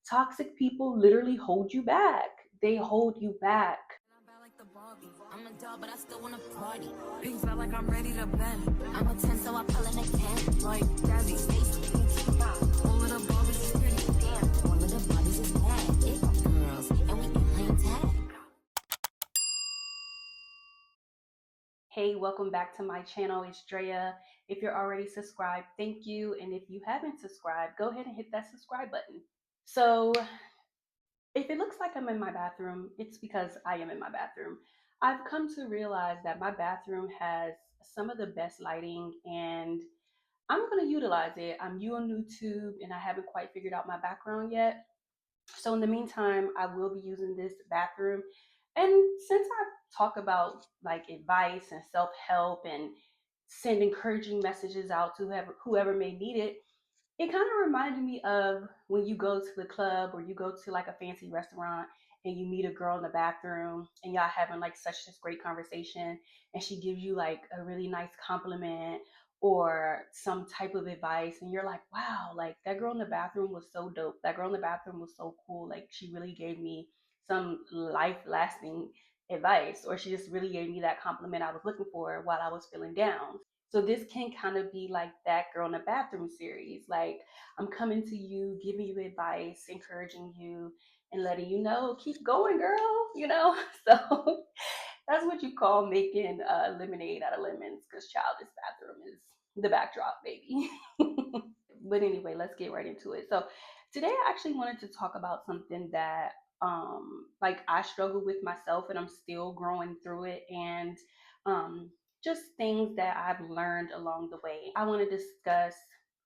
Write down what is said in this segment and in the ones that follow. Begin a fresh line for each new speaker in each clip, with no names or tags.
Toxic people literally hold you back. They hold you back.
I'm a dog, but I still wanna party. Pink felt like I'm ready to bend. I'm a 10, so I pull in a can. Like Daddy, all of the Barbies is pretty. Damn, all of the Barbies is bad. It girls, and we can play tag.
Hey, welcome back to my channel. It's Drea. If you're already subscribed, thank you. And if you haven't subscribed, go ahead and hit that subscribe button. So if it looks like I'm in my bathroom, it's because I am in my bathroom. I've come to realize that my bathroom has some of the best lighting and I'm going to utilize it. I'm new on YouTube and I haven't quite figured out my background yet. So in the meantime, I will be using this bathroom. And since I talk about like advice and self-help and send encouraging messages out to whoever may need it, it kind of reminded me of when you go to the club or you go to like a fancy restaurant and you meet a girl in the bathroom and y'all having like such this great conversation and she gives you like a really nice compliment or some type of advice and you're like, wow, like that girl in the bathroom was so dope. That girl in the bathroom was so cool. Like she really gave me some life lasting advice or she just really gave me that compliment I was looking for while I was feeling down. So this can kind of be like that girl in the bathroom series. Like I'm coming to you, giving you advice, encouraging you, and letting you know, keep going, girl. So that's what you call making lemonade out of lemons, because child, this bathroom is the backdrop, baby. But anyway, let's get right into it. So today I actually wanted to talk about something that like I struggle with myself and I'm still growing through it and just things that I've learned along the way. I want to discuss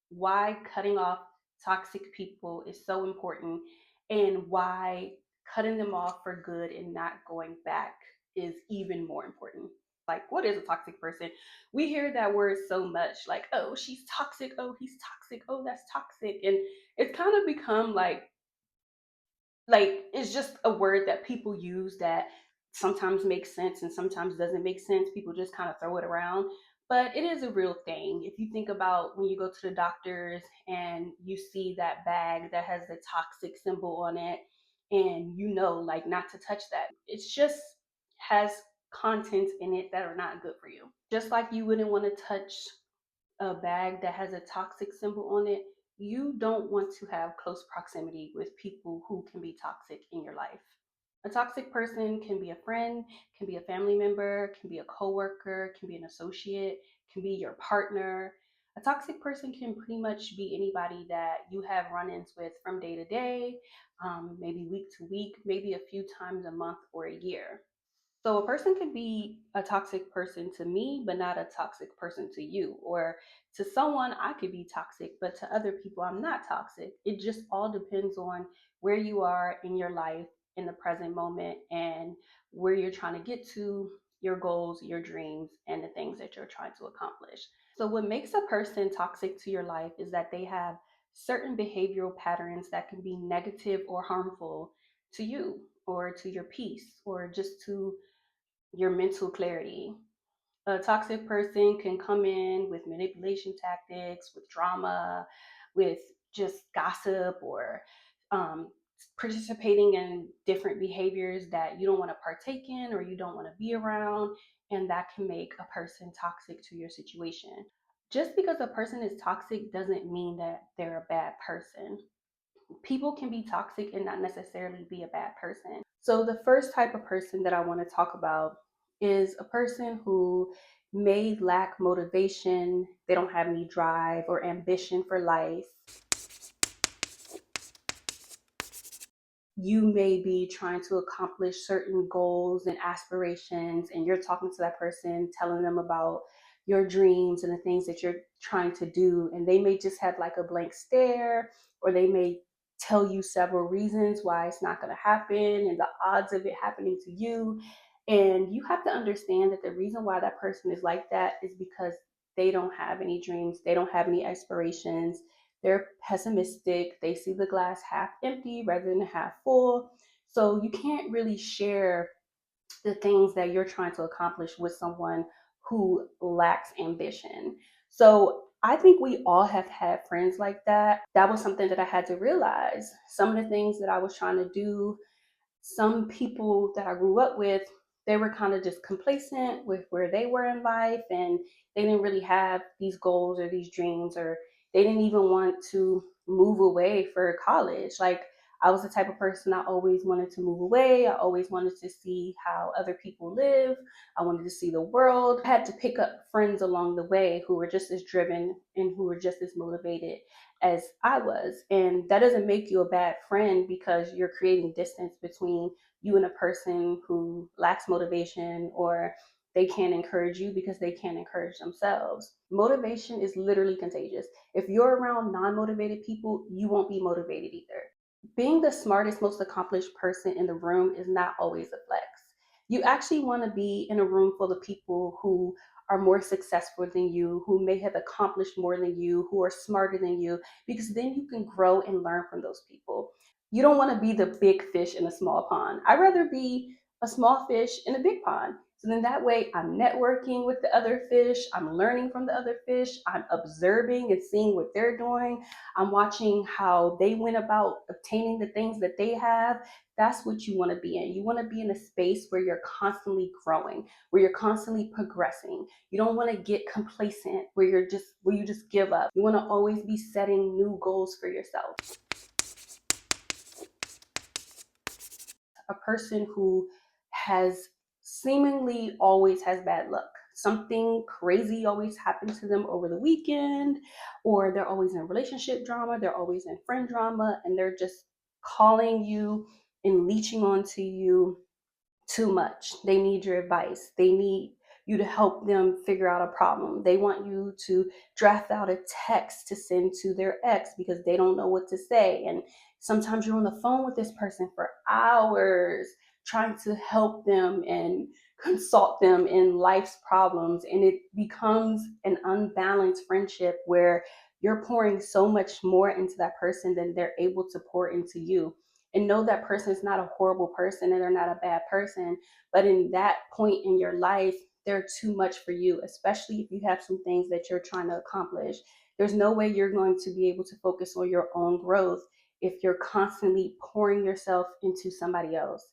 why cutting off toxic people is so important and why cutting them off for good and not going back is even more important. Like, what is a toxic person? We hear that word so much, like, oh, she's toxic, oh, he's toxic, oh, that's toxic. And it's kind of become like it's just a word that people use that sometimes makes sense and sometimes doesn't make sense. People just kind of throw it around, but it is a real thing. If you think about when you go to the doctors and you see that bag that has the toxic symbol on it and you know like not to touch that, it's just has contents in it that are not good for you. Just like you wouldn't want to touch a bag that has a toxic symbol on it, you don't want to have close proximity with people who can be toxic in your life. A toxic person can be a friend, can be a family member, can be a coworker, can be an associate, can be your partner. A toxic person can pretty much be anybody that you have run-ins with from day to day, maybe week to week, maybe a few times a month or a year. So a person could be a toxic person to me, but not a toxic person to you. Or to someone, I could be toxic, but to other people, I'm not toxic. It just all depends on where you are in your life in the present moment and where you're trying to get to, your goals, your dreams, and the things that you're trying to accomplish. So what makes a person toxic to your life is that they have certain behavioral patterns that can be negative or harmful to you or to your peace or just to your mental clarity. A toxic person can come in with manipulation tactics, with drama, with just gossip or um, participating in different behaviors that you don't want to partake in or you don't want to be around. And that can make a person toxic to your situation. Just because a person is toxic doesn't mean that they're a bad person. People can be toxic and not necessarily be a bad person. So, the first type of person that I want to talk about is a person who may lack motivation, they don't have any drive or ambition for life. You may be trying to accomplish certain goals and aspirations, and you're talking to that person, telling them about your dreams and the things that you're trying to do, and they may just have like a blank stare, or they may tell you several reasons why it's not going to happen and the odds of it happening to you. And you have to understand that the reason why that person is like that is because they don't have any dreams, they don't have any aspirations, they're pessimistic. They see the glass half empty rather than half full. So you can't really share the things that you're trying to accomplish with someone who lacks ambition. So I think we all have had friends like that. That was something that I had to realize. Some of the things that I was trying to do, some people that I grew up with, they were kind of just complacent with where they were in life, and they didn't really have these goals or these dreams, or they didn't even want to move away for college. Like, I was the type of person, I always wanted to move away. I always wanted to see how other people live. I wanted to see the world. I had to pick up friends along the way who were just as driven and who were just as motivated as I was. And that doesn't make you a bad friend because you're creating distance between you and a person who lacks motivation, or they can't encourage you because they can't encourage themselves. Motivation is literally contagious. If you're around non motivated people, you won't be motivated either. Being the smartest, most accomplished person in the room is not always a flex. You actually want to be in a room full of people who are more successful than you, who may have accomplished more than you, who are smarter than you, because then you can grow and learn from those people. You don't want to be the big fish in a small pond. I'd rather be a small fish in a big pond. So then that way I'm networking with the other fish, I'm learning from the other fish, I'm observing and seeing what they're doing, I'm watching how they went about obtaining the things that they have. That's what you want to be in. You want to be in a space where you're constantly growing, where you're constantly progressing. You don't want to get complacent where you just give up. You want to always be setting new goals for yourself. A person who has seemingly always has bad luck. Something crazy always happens to them over the weekend, or they're always in relationship drama, they're always in friend drama, and they're just calling you and leeching onto you too much. They need your advice. They need you to help them figure out a problem. They want you to draft out a text to send to their ex because they don't know what to say. And sometimes you're on the phone with this person for hours trying to help them and consult them in life's problems. And it becomes an unbalanced friendship where you're pouring so much more into that person than they're able to pour into you. And know that person is not a horrible person and they're not a bad person, but in that point in your life, they're too much for you, especially if you have some things that you're trying to accomplish. There's no way you're going to be able to focus on your own growth if you're constantly pouring yourself into somebody else.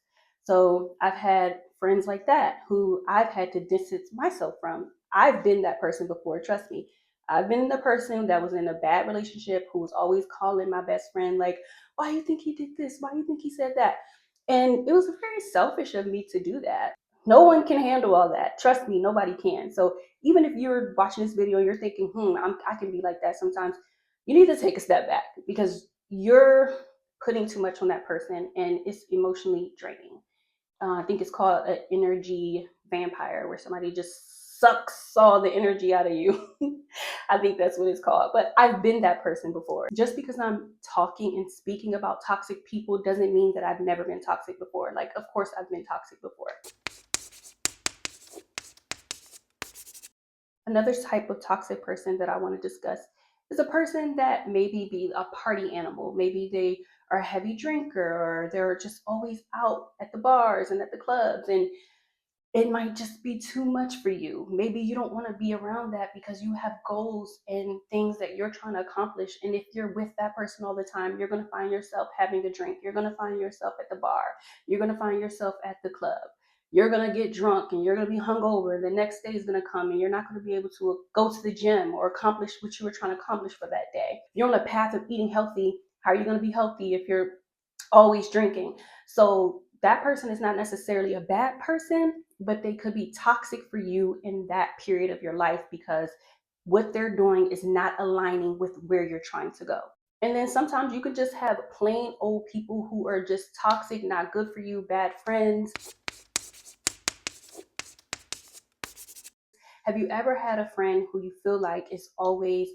So I've had friends like that who I've had to distance myself from. I've been that person before, trust me. I've been the person that was in a bad relationship who was always calling my best friend, like, why do you think he did this? Why do you think he said that? And it was very selfish of me to do that. No one can handle all that. Trust me, nobody can. So even if you're watching this video and you're thinking, I can be like that sometimes, you need to take a step back because you're putting too much on that person and it's emotionally draining. I think it's called an energy vampire, where somebody just sucks all the energy out of you. I think that's what it's called. But I've been that person before. Just because I'm talking and speaking about toxic people doesn't mean that I've never been toxic before. Like, of course, I've been toxic before. Another type of toxic person that I want to discuss is a person that maybe be a party animal. Maybe they are a heavy drinker, or they're just always out at the bars and at the clubs, and it might just be too much for you. Maybe you don't want to be around that because you have goals and things that you're trying to accomplish. And if you're with that person all the time, you're going to find yourself having a drink. You're going to find yourself at the bar. You're going to find yourself at the club. You're going to get drunk and you're going to be hungover. The next day is going to come and you're not going to be able to go to the gym or accomplish what you were trying to accomplish for that day. If you're on a path of eating healthy, how are you going to be healthy if you're always drinking? So that person is not necessarily a bad person, but they could be toxic for you in that period of your life because what they're doing is not aligning with where you're trying to go. And then sometimes you could just have plain old people who are just toxic, not good for you, bad friends. Have you ever had a friend who you feel like is always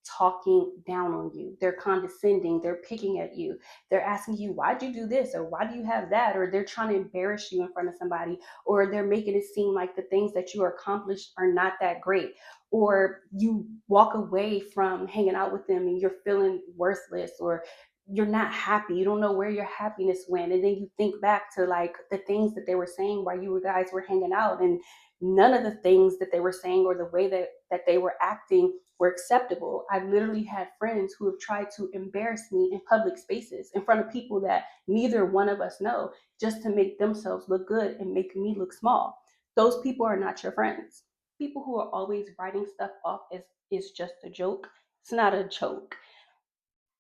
talking down on you? They're condescending, they're picking at you, they're asking you, why'd you do this? Or why do you have that? Or they're trying to embarrass you in front of somebody, or they're making it seem like the things that you accomplished are not that great. Or you walk away from hanging out with them and you're feeling worthless, or you're not happy. You don't know where your happiness went. And then you think back to like the things that they were saying while you guys were hanging out, and none of the things that they were saying or the way that they were acting were acceptable. I've literally had friends who have tried to embarrass me in public spaces in front of people that neither one of us know, just to make themselves look good and make me look small. Those people are not your friends. People who are always writing stuff off as is just a joke. It's not a joke.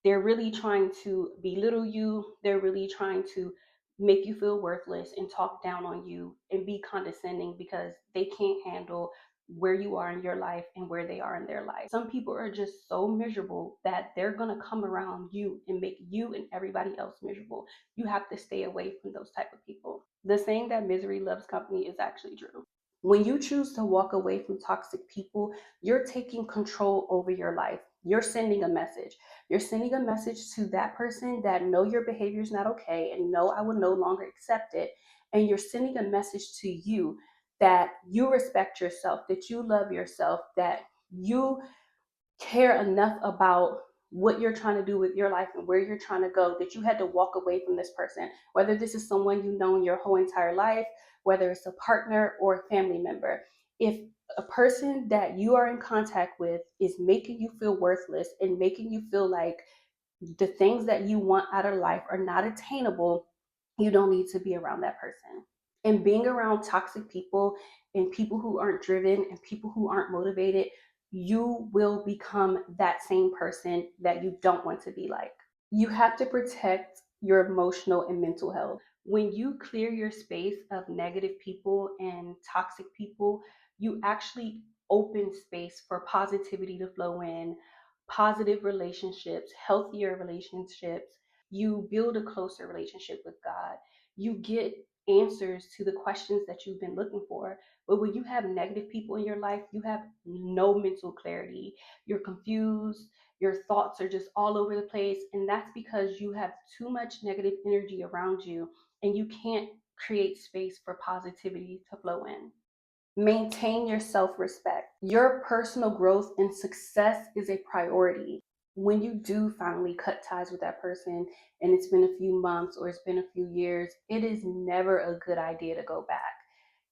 They're really trying to belittle you. They're really trying to make you feel worthless and talk down on you and be condescending because they can't handle where you are in your life and where they are in their life. Some people are just so miserable that they're going to come around you and make you and everybody else miserable. You have to stay away from those type of people. The saying that misery loves company is actually true. When you choose to walk away from toxic people, you're taking control over your life. You're sending a message. You're sending a message to that person that know your behavior is not okay and know I will no longer accept it. And you're sending a message to you that you respect yourself, that you love yourself, that you care enough about what you're trying to do with your life and where you're trying to go, that you had to walk away from this person, whether this is someone you've known your whole entire life, whether it's a partner or a family member. If a person that you are in contact with is making you feel worthless and making you feel like the things that you want out of life are not attainable, you don't need to be around that person. And being around toxic people and people who aren't driven and people who aren't motivated, you will become that same person that you don't want to be like. You have to protect your emotional and mental health. When you clear your space of negative people and toxic people, you actually open space for positivity to flow in, positive relationships, healthier relationships. You build a closer relationship with God. You get answers to the questions that you've been looking for. But when you have negative people in your life, you have no mental clarity. You're confused, your thoughts are just all over the place. And that's because you have too much negative energy around you and you can't create space for positivity to flow in. Maintain your self respect. Your personal growth and success is a priority. When you do finally cut ties with that person and it's been a few months or it's been a few years, it is never a good idea to go back.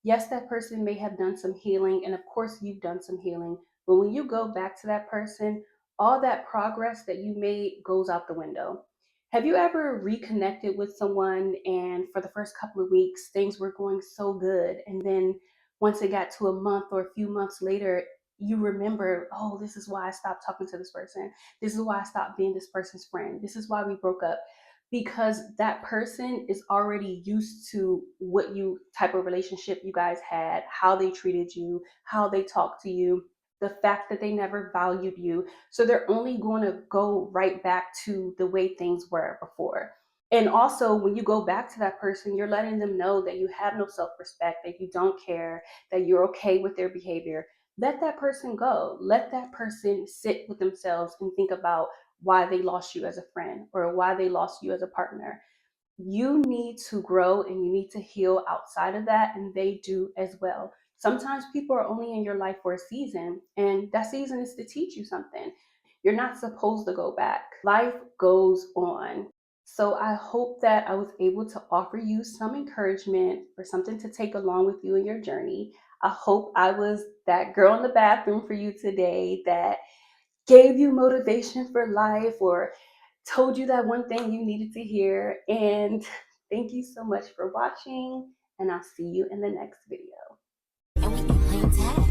Yes, that person may have done some healing, and of course, you've done some healing. But when you go back to that person, all that progress that you made goes out the window. Have you ever reconnected with someone and for the first couple of weeks, things were going so good? And then once it got to a month or a few months later, you remember, oh, this is why I stopped talking to this person. This is why I stopped being this person's friend. This is why we broke up, because that person is already used to what you type of relationship you guys had, how they treated you, how they talked to you, the fact that they never valued you. So they're only going to go right back to the way things were before. And also, when you go back to that person, you're letting them know that you have no self respect, that you don't care, that you're okay with their behavior. Let that person go. Let that person sit with themselves and think about why they lost you as a friend or why they lost you as a partner. You need to grow and you need to heal outside of that, and they do as well. Sometimes people are only in your life for a season, and that season is to teach you something. You're not supposed to go back. Life goes on. So I hope that I was able to offer you some encouragement or something to take along with you in your journey. I hope I was that girl in the bathroom for you today that gave you motivation for life or told you that one thing you needed to hear. And thank you so much for watching, and I'll see you in the next video.
And we can play tag.